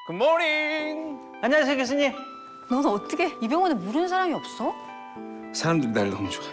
굿모닝. 안녕하세요, 교수님. 너는 어떻게 이 병원에 모르는 사람이 없어? 사람들이 날 너무 좋아해.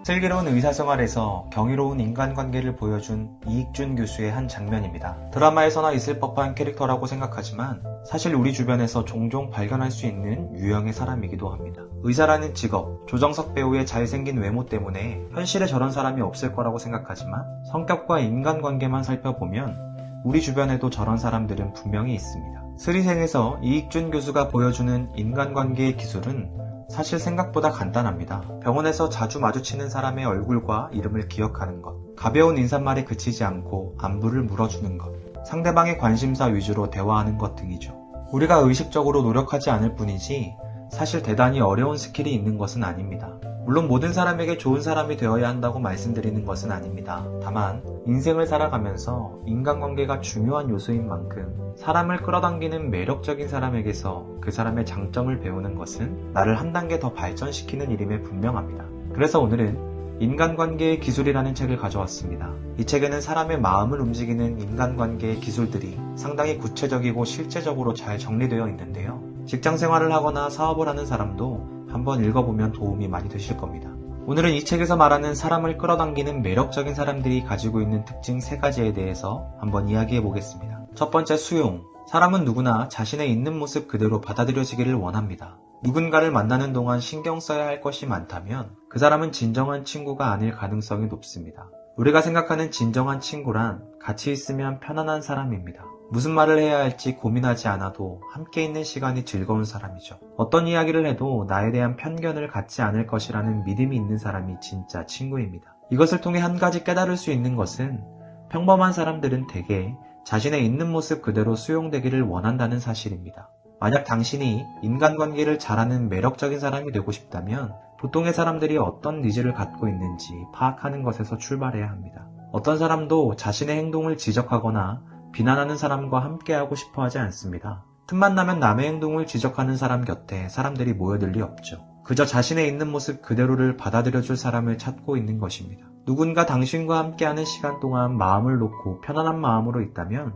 슬기로운 의사생활에서 경이로운 인간관계를 보여준 이익준 교수의 한 장면입니다. 드라마에서나 있을 법한 캐릭터라고 생각하지만 사실 우리 주변에서 종종 발견할 수 있는 유형의 사람이기도 합니다. 의사라는 직업, 조정석 배우의 잘생긴 외모 때문에 현실에 저런 사람이 없을 거라고 생각하지만 성격과 인간관계만 살펴보면 우리 주변에도 저런 사람들은 분명히 있습니다. 스리생에서 이익준 교수가 보여주는 인간관계의 기술은 사실 생각보다 간단합니다. 병원에서 자주 마주치는 사람의 얼굴과 이름을 기억하는 것, 가벼운 인사말에 그치지 않고 안부를 물어주는 것, 상대방의 관심사 위주로 대화하는 것 등이죠. 우리가 의식적으로 노력하지 않을 뿐이지 사실 대단히 어려운 스킬이 있는 것은 아닙니다. 물론 모든 사람에게 좋은 사람이 되어야 한다고 말씀드리는 것은 아닙니다. 다만 인생을 살아가면서 인간관계가 중요한 요소인 만큼 사람을 끌어당기는 매력적인 사람에게서 그 사람의 장점을 배우는 것은 나를 한 단계 더 발전시키는 일임에 분명합니다. 그래서 오늘은 인간관계의 기술이라는 책을 가져왔습니다. 이 책에는 사람의 마음을 움직이는 인간관계의 기술들이 상당히 구체적이고 실제적으로 잘 정리되어 있는데요. 직장생활을 하거나 사업을 하는 사람도 한번 읽어보면 도움이 많이 되실 겁니다. 오늘은 이 책에서 말하는 사람을 끌어당기는 매력적인 사람들이 가지고 있는 특징 3가지에 대해서 한번 이야기해 보겠습니다. 첫 번째, 수용. 사람은 누구나 자신의 있는 모습 그대로 받아들여지기를 원합니다. 누군가를 만나는 동안 신경 써야 할 것이 많다면 그 사람은 진정한 친구가 아닐 가능성이 높습니다. 우리가 생각하는 진정한 친구란 같이 있으면 편안한 사람입니다. 무슨 말을 해야 할지 고민하지 않아도 함께 있는 시간이 즐거운 사람이죠. 어떤 이야기를 해도 나에 대한 편견을 갖지 않을 것이라는 믿음이 있는 사람이 진짜 친구입니다. 이것을 통해 한 가지 깨달을 수 있는 것은 평범한 사람들은 대개 자신의 있는 모습 그대로 수용되기를 원한다는 사실입니다. 만약 당신이 인간관계를 잘하는 매력적인 사람이 되고 싶다면 보통의 사람들이 어떤 니즈를 갖고 있는지 파악하는 것에서 출발해야 합니다. 어떤 사람도 자신의 행동을 지적하거나 비난하는 사람과 함께하고 싶어 하지 않습니다. 틈만 나면 남의 행동을 지적하는 사람 곁에 사람들이 모여들 리 없죠. 그저 자신의 있는 모습 그대로를 받아들여줄 사람을 찾고 있는 것입니다. 누군가 당신과 함께하는 시간 동안 마음을 놓고 편안한 마음으로 있다면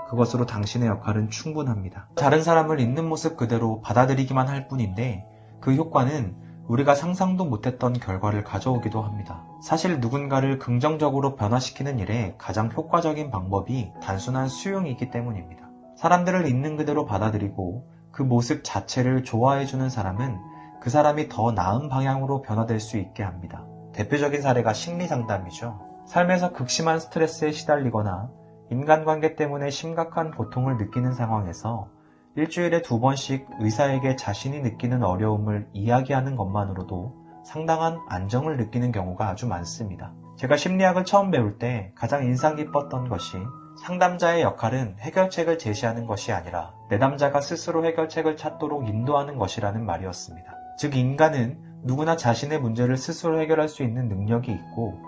그것으로 당신의 역할은 충분합니다. 다른 사람을 있는 모습 그대로 받아들이기만 할 뿐인데 그 효과는 우리가 상상도 못했던 결과를 가져오기도 합니다. 사실 누군가를 긍정적으로 변화시키는 일에 가장 효과적인 방법이 단순한 수용이기 때문입니다. 사람들을 있는 그대로 받아들이고 그 모습 자체를 좋아해주는 사람은 그 사람이 더 나은 방향으로 변화될 수 있게 합니다. 대표적인 사례가 심리상담이죠. 삶에서 극심한 스트레스에 시달리거나 인간관계 때문에 심각한 고통을 느끼는 상황에서 일주일에 2번씩 의사에게 자신이 느끼는 어려움을 이야기하는 것만으로도 상당한 안정을 느끼는 경우가 아주 많습니다. 제가 심리학을 처음 배울 때 가장 인상 깊었던 것이 상담자의 역할은 해결책을 제시하는 것이 아니라 내담자가 스스로 해결책을 찾도록 인도하는 것이라는 말이었습니다. 즉 인간은 누구나 자신의 문제를 스스로 해결할 수 있는 능력이 있고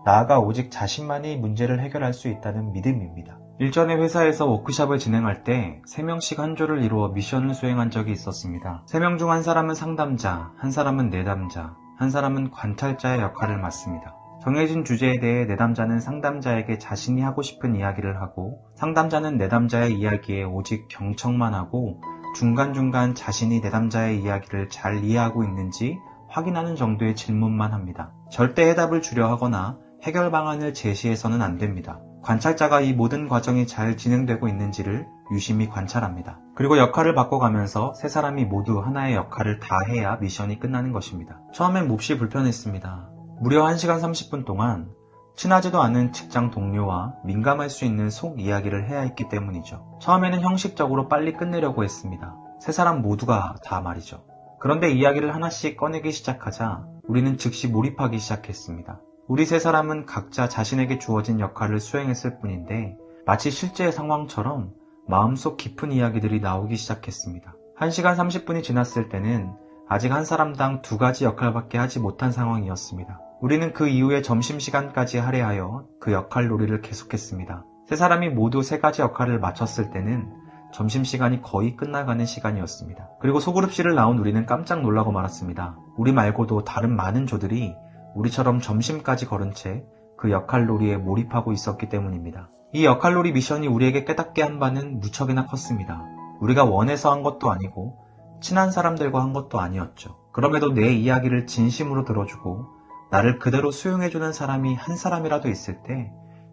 나아가 오직 자신만이 문제를 해결할 수 있다는 믿음입니다. 일전에 회사에서 워크숍을 진행할 때 3명씩 한 조를 이루어 미션을 수행한 적이 있었습니다. 3명 중 한 사람은 상담자, 한 사람은 내담자, 한 사람은 관찰자의 역할을 맡습니다. 정해진 주제에 대해 내담자는 상담자에게 자신이 하고 싶은 이야기를 하고 상담자는 내담자의 이야기에 오직 경청만 하고 중간중간 자신이 내담자의 이야기를 잘 이해하고 있는지 확인하는 정도의 질문만 합니다. 절대 해답을 주려 하거나 해결 방안을 제시해서는 안 됩니다. 관찰자가 이 모든 과정이 잘 진행되고 있는지를 유심히 관찰합니다. 그리고 역할을 바꿔가면서 세 사람이 모두 하나의 역할을 다 해야 미션이 끝나는 것입니다. 처음엔 몹시 불편했습니다. 무려 1시간 30분 동안 친하지도 않은 직장 동료와 민감할 수 있는 속 이야기를 해야 했기 때문이죠. 처음에는 형식적으로 빨리 끝내려고 했습니다. 세 사람 모두가 다 말이죠. 그런데 이야기를 하나씩 꺼내기 시작하자 우리는 즉시 몰입하기 시작했습니다. 우리 세 사람은 각자 자신에게 주어진 역할을 수행했을 뿐인데 마치 실제 상황처럼 마음속 깊은 이야기들이 나오기 시작했습니다. 1시간 30분이 지났을 때는 아직 한 사람당 2가지 역할밖에 하지 못한 상황이었습니다. 우리는 그 이후에 점심시간까지 할애하여 그 역할 놀이를 계속했습니다. 세 사람이 모두 3가지 역할을 마쳤을 때는 점심시간이 거의 끝나가는 시간이었습니다. 그리고 소그룹실을 나온 우리는 깜짝 놀라고 말았습니다. 우리 말고도 다른 많은 조들이 우리처럼 점심까지 걸은 채 그 역할놀이에 몰입하고 있었기 때문입니다. 이 역할놀이 미션이 우리에게 깨닫게 한 바는 무척이나 컸습니다. 우리가 원해서 한 것도 아니고 친한 사람들과 한 것도 아니었죠. 그럼에도 내 이야기를 진심으로 들어주고 나를 그대로 수용해주는 사람이 한 사람이라도 있을 때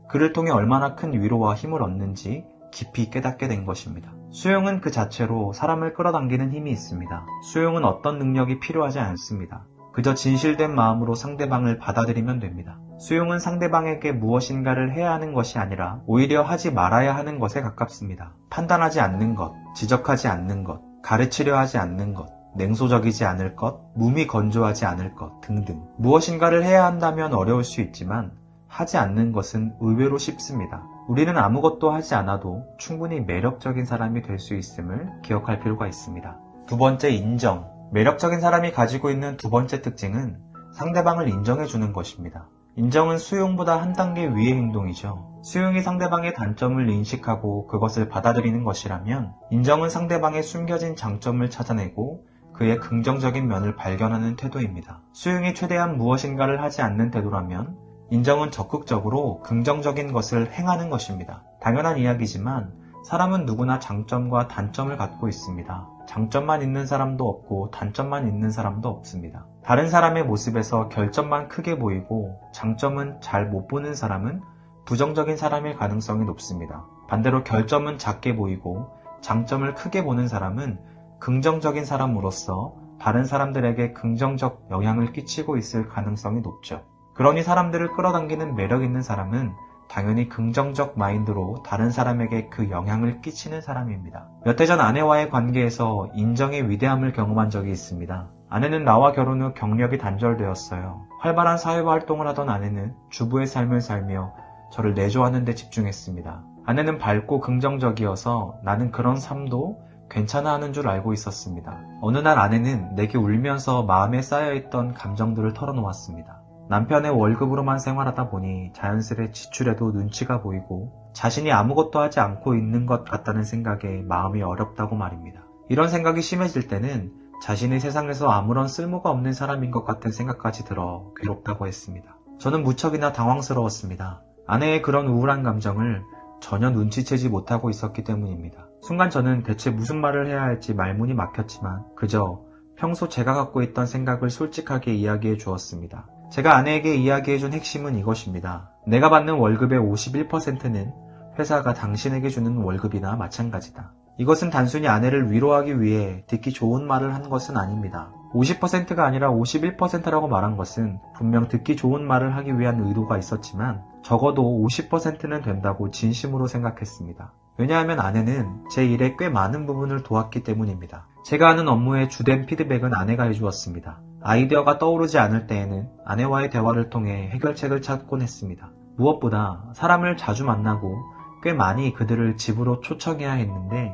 그를 통해 얼마나 큰 위로와 힘을 얻는지 깊이 깨닫게 된 것입니다. 수용은 그 자체로 사람을 끌어당기는 힘이 있습니다. 수용은 어떤 능력이 필요하지 않습니다. 그저 진실된 마음으로 상대방을 받아들이면 됩니다. 수용은 상대방에게 무엇인가를 해야 하는 것이 아니라 오히려 하지 말아야 하는 것에 가깝습니다. 판단하지 않는 것, 지적하지 않는 것, 가르치려 하지 않는 것, 냉소적이지 않을 것, 몸이 건조하지 않을 것 등등. 무엇인가를 해야 한다면 어려울 수 있지만 하지 않는 것은 의외로 쉽습니다. 우리는 아무것도 하지 않아도 충분히 매력적인 사람이 될 수 있음을 기억할 필요가 있습니다. 두 번째, 인정. 매력적인 사람이 가지고 있는 두 번째 특징은 상대방을 인정해주는 것입니다. 인정은 수용보다 한 단계 위의 행동이죠. 수용이 상대방의 단점을 인식하고 그것을 받아들이는 것이라면 인정은 상대방의 숨겨진 장점을 찾아내고 그의 긍정적인 면을 발견하는 태도입니다. 수용이 최대한 무엇인가를 하지 않는 태도라면 인정은 적극적으로 긍정적인 것을 행하는 것입니다. 당연한 이야기지만 사람은 누구나 장점과 단점을 갖고 있습니다. 장점만 있는 사람도 없고 단점만 있는 사람도 없습니다. 다른 사람의 모습에서 결점만 크게 보이고 장점은 잘 못 보는 사람은 부정적인 사람일 가능성이 높습니다. 반대로 결점은 작게 보이고 장점을 크게 보는 사람은 긍정적인 사람으로서 다른 사람들에게 긍정적 영향을 끼치고 있을 가능성이 높죠. 그러니 사람들을 끌어당기는 매력 있는 사람은 당연히 긍정적 마인드로 다른 사람에게 그 영향을 끼치는 사람입니다. 몇 해 전 아내와의 관계에서 인정의 위대함을 경험한 적이 있습니다. 아내는 나와 결혼 후 경력이 단절되었어요. 활발한 사회활동을 하던 아내는 주부의 삶을 살며 저를 내조하는 데 집중했습니다. 아내는 밝고 긍정적이어서 나는 그런 삶도 괜찮아 하는 줄 알고 있었습니다. 어느 날 아내는 내게 울면서 마음에 쌓여있던 감정들을 털어놓았습니다. 남편의 월급으로만 생활하다 보니 자연스레 지출에도 눈치가 보이고 자신이 아무것도 하지 않고 있는 것 같다는 생각에 마음이 어렵다고 말입니다. 이런 생각이 심해질 때는 자신이 세상에서 아무런 쓸모가 없는 사람인 것 같은 생각까지 들어 괴롭다고 했습니다. 저는 무척이나 당황스러웠습니다. 아내의 그런 우울한 감정을 전혀 눈치채지 못하고 있었기 때문입니다. 순간 저는 대체 무슨 말을 해야 할지 말문이 막혔지만 그저 평소 제가 갖고 있던 생각을 솔직하게 이야기해 주었습니다. 제가 아내에게 이야기해준 핵심은 이것입니다. 내가 받는 월급의 51%는 회사가 당신에게 주는 월급이나 마찬가지다. 이것은 단순히 아내를 위로하기 위해 듣기 좋은 말을 한 것은 아닙니다. 50%가 아니라 51%라고 말한 것은 분명 듣기 좋은 말을 하기 위한 의도가 있었지만 적어도 50%는 된다고 진심으로 생각했습니다. 왜냐하면 아내는 제 일의 꽤 많은 부분을 도왔기 때문입니다. 제가 하는 업무의 주된 피드백은 아내가 해주었습니다. 아이디어가 떠오르지 않을 때에는 아내와의 대화를 통해 해결책을 찾곤 했습니다. 무엇보다 사람을 자주 만나고 꽤 많이 그들을 집으로 초청해야 했는데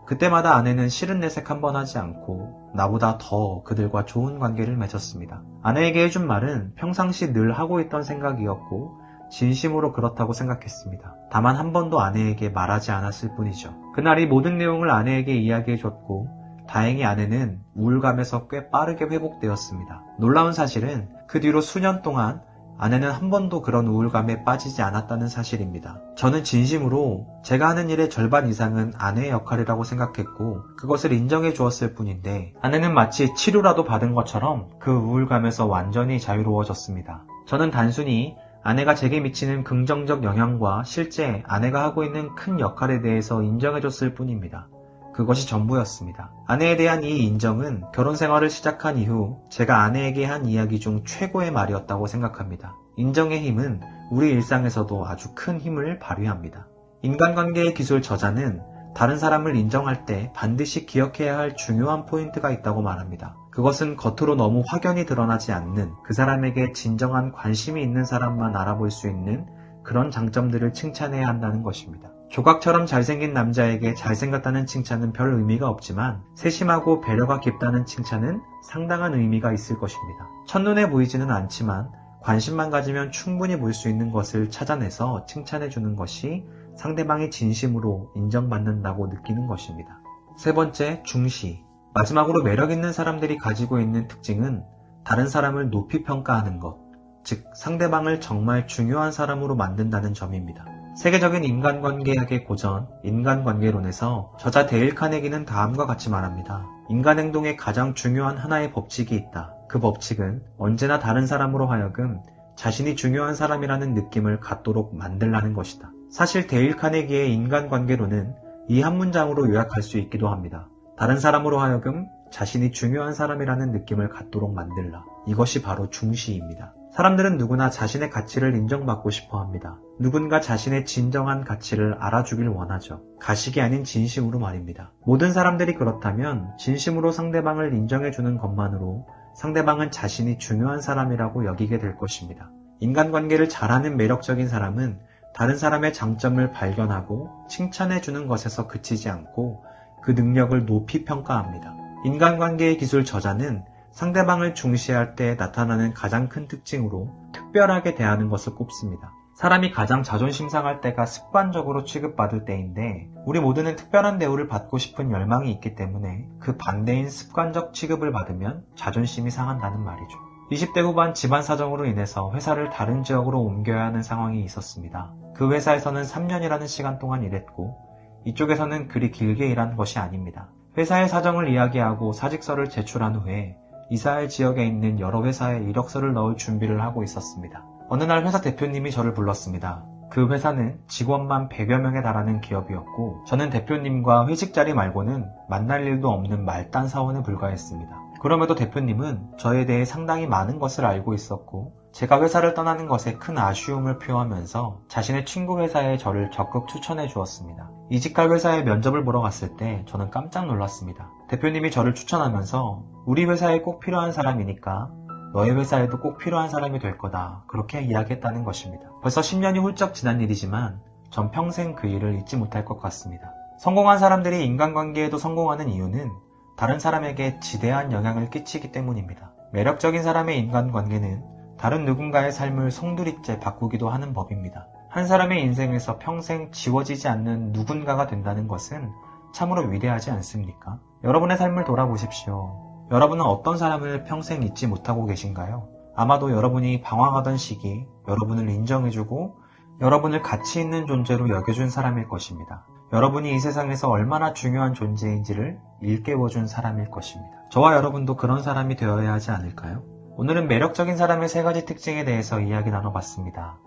그때마다 아내는 싫은 내색 한번 하지 않고 나보다 더 그들과 좋은 관계를 맺었습니다. 아내에게 해준 말은 평상시 늘 하고 있던 생각이었고 진심으로 그렇다고 생각했습니다. 다만 한 번도 아내에게 말하지 않았을 뿐이죠. 그날 이 모든 내용을 아내에게 이야기해줬고 다행히 아내는 우울감에서 꽤 빠르게 회복되었습니다. 놀라운 사실은 그 뒤로 수년 동안 아내는 한 번도 그런 우울감에 빠지지 않았다는 사실입니다. 저는 진심으로 제가 하는 일의 절반 이상은 아내의 역할이라고 생각했고 그것을 인정해 주었을 뿐인데 아내는 마치 치료라도 받은 것처럼 그 우울감에서 완전히 자유로워졌습니다. 저는 단순히 아내가 제게 미치는 긍정적 영향과 실제 아내가 하고 있는 큰 역할에 대해서 인정해 줬을 뿐입니다. 그것이 전부였습니다. 아내에 대한 이 인정은 결혼 생활을 시작한 이후 제가 아내에게 한 이야기 중 최고의 말이었다고 생각합니다. 인정의 힘은 우리 일상에서도 아주 큰 힘을 발휘합니다. 인간관계의 기술 저자는 다른 사람을 인정할 때 반드시 기억해야 할 중요한 포인트가 있다고 말합니다. 그것은 겉으로 너무 확연히 드러나지 않는 그 사람에게 진정한 관심이 있는 사람만 알아볼 수 있는 그런 장점들을 칭찬해야 한다는 것입니다. 조각처럼 잘생긴 남자에게 잘생겼다는 칭찬은 별 의미가 없지만 세심하고 배려가 깊다는 칭찬은 상당한 의미가 있을 것입니다. 첫눈에 보이지는 않지만 관심만 가지면 충분히 볼 수 있는 것을 찾아내서 칭찬해주는 것이 상대방이 진심으로 인정받는다고 느끼는 것입니다. 세 번째, 중시. 마지막으로 매력있는 사람들이 가지고 있는 특징은 다른 사람을 높이 평가하는 것, 즉 상대방을 정말 중요한 사람으로 만든다는 점입니다. 세계적인 인간관계학의 고전, 인간관계론에서 저자 데일 카네기는 다음과 같이 말합니다. 인간 행동에 가장 중요한 하나의 법칙이 있다. 그 법칙은 언제나 다른 사람으로 하여금 자신이 중요한 사람이라는 느낌을 갖도록 만들라는 것이다. 사실 데일 카네기의 인간관계론은 이 한 문장으로 요약할 수 있기도 합니다. 다른 사람으로 하여금 자신이 중요한 사람이라는 느낌을 갖도록 만들라. 이것이 바로 중시입니다. 사람들은 누구나 자신의 가치를 인정받고 싶어 합니다. 누군가 자신의 진정한 가치를 알아주길 원하죠. 가식이 아닌 진심으로 말입니다. 모든 사람들이 그렇다면 진심으로 상대방을 인정해주는 것만으로 상대방은 자신이 중요한 사람이라고 여기게 될 것입니다. 인간관계를 잘하는 매력적인 사람은 다른 사람의 장점을 발견하고 칭찬해주는 것에서 그치지 않고 그 능력을 높이 평가합니다. 인간관계의 기술 저자는 상대방을 중시할 때 나타나는 가장 큰 특징으로 특별하게 대하는 것을 꼽습니다. 사람이 가장 자존심 상할 때가 습관적으로 취급받을 때인데 우리 모두는 특별한 대우를 받고 싶은 열망이 있기 때문에 그 반대인 습관적 취급을 받으면 자존심이 상한다는 말이죠. 20대 후반 집안 사정으로 인해서 회사를 다른 지역으로 옮겨야 하는 상황이 있었습니다. 그 회사에서는 3년이라는 시간 동안 일했고 이쪽에서는 그리 길게 일한 것이 아닙니다. 회사의 사정을 이야기하고 사직서를 제출한 후에 이사할 지역에 있는 여러 회사에 이력서를 넣을 준비를 하고 있었습니다. 어느 날 회사 대표님이 저를 불렀습니다. 그 회사는 직원만 100여 명에 달하는 기업이었고 저는 대표님과 회식 자리 말고는 만날 일도 없는 말단 사원에 불과했습니다. 그럼에도 대표님은 저에 대해 상당히 많은 것을 알고 있었고 제가 회사를 떠나는 것에 큰 아쉬움을 표하면서 자신의 친구 회사에 저를 적극 추천해 주었습니다. 이직할 회사에 면접을 보러 갔을 때 저는 깜짝 놀랐습니다. 대표님이 저를 추천하면서 우리 회사에 꼭 필요한 사람이니까 너의 회사에도 꼭 필요한 사람이 될 거다. 그렇게 이야기했다는 것입니다. 벌써 10년이 훌쩍 지난 일이지만 전 평생 그 일을 잊지 못할 것 같습니다. 성공한 사람들이 인간관계에도 성공하는 이유는 다른 사람에게 지대한 영향을 끼치기 때문입니다. 매력적인 사람의 인간관계는 다른 누군가의 삶을 송두리째 바꾸기도 하는 법입니다. 한 사람의 인생에서 평생 지워지지 않는 누군가가 된다는 것은 참으로 위대하지 않습니까? 여러분의 삶을 돌아보십시오. 여러분은 어떤 사람을 평생 잊지 못하고 계신가요? 아마도 여러분이 방황하던 시기, 여러분을 인정해주고 여러분을 가치 있는 존재로 여겨준 사람일 것입니다. 여러분이 이 세상에서 얼마나 중요한 존재인지를 일깨워준 사람일 것입니다. 저와 여러분도 그런 사람이 되어야 하지 않을까요? 오늘은 매력적인 사람의 3가지 특징에 대해서 이야기 나눠봤습니다.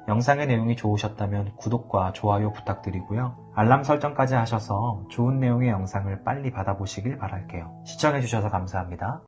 영상의 내용이 좋으셨다면 구독과 좋아요 부탁드리고요. 알람 설정까지 하셔서 좋은 내용의 영상을 빨리 받아보시길 바랄게요. 시청해주셔서 감사합니다.